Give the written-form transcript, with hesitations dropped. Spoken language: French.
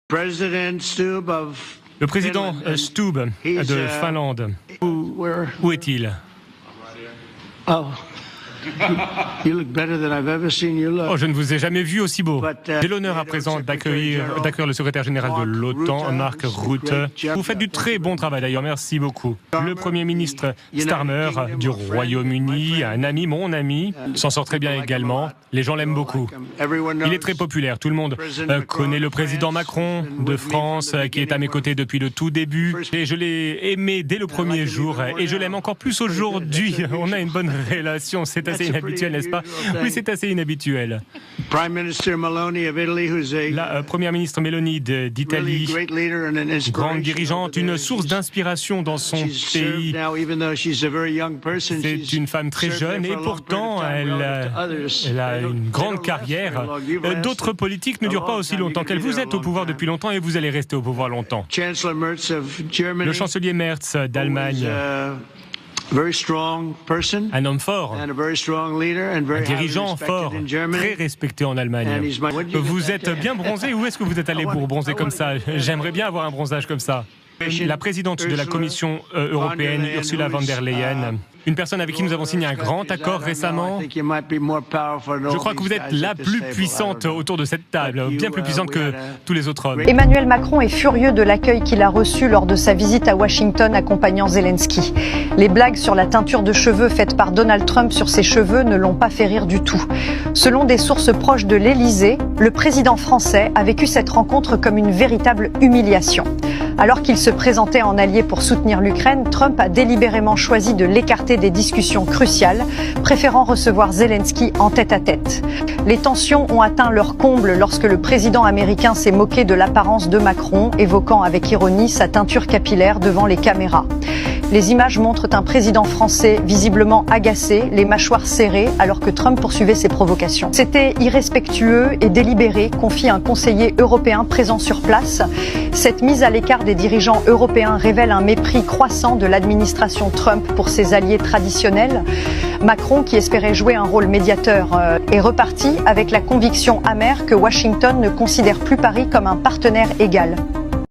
Le président Stubb de Finlande, où est-il? Oh, je ne vous ai jamais vu aussi beau. J'ai l'honneur à présent d'accueillir le secrétaire général de l'OTAN, Mark Rutte. Vous faites du très bon travail d'ailleurs, merci beaucoup. Le Premier ministre Starmer du Royaume-Uni, un ami, mon ami, s'en sort très bien également. Les gens l'aiment beaucoup. Il est très populaire, tout le monde connaît le président Macron de France, qui est à mes côtés depuis le tout début. Et je l'ai aimé dès le premier jour, et je l'aime encore plus aujourd'hui. On a une bonne relation, c'est assez inhabituel, n'est-ce pas? Oui, c'est assez inhabituel. La première ministre Meloni d'Italie, grande dirigeante, une source d'inspiration dans son pays. C'est une femme très jeune et pourtant elle a une grande carrière. D'autres politiques ne durent pas aussi longtemps qu'elle. Vous êtes au pouvoir depuis longtemps et vous allez rester au pouvoir longtemps. Le chancelier Merz d'Allemagne, un homme fort, un dirigeant fort, très respecté en Allemagne. Vous êtes bien bronzé, où est-ce que vous êtes allé pour bronzer comme ça? J'aimerais bien avoir un bronzage comme ça. La présidente de la Commission européenne, Ursula von der Leyen, une personne avec qui nous avons signé un grand accord récemment. Je crois que vous êtes la plus puissante autour de cette table, bien plus puissante que tous les autres hommes. Emmanuel Macron est furieux de l'accueil qu'il a reçu lors de sa visite à Washington accompagnant Zelensky. Les blagues sur la teinture de cheveux faites par Donald Trump sur ses cheveux ne l'ont pas fait rire du tout. Selon des sources proches de l'Élysée, le président français a vécu cette rencontre comme une véritable humiliation. Alors qu'il se présentait en allié pour soutenir l'Ukraine, Trump a délibérément choisi de l'écarter des discussions cruciales, préférant recevoir Zelensky en tête-à-tête. Les tensions ont atteint leur comble lorsque le président américain s'est moqué de l'apparence de Macron, évoquant avec ironie sa teinture capillaire devant les caméras. Les images montrent un président français visiblement agacé, les mâchoires serrées, alors que Trump poursuivait ses provocations. C'était irrespectueux et délibéré, confie un conseiller européen présent sur place. Cette mise à l'écart des dirigeants européens révèle un mépris croissant de l'administration Trump pour ses alliés traditionnels. Macron, qui espérait jouer un rôle médiateur, est reparti avec la conviction amère que Washington ne considère plus Paris comme un partenaire égal.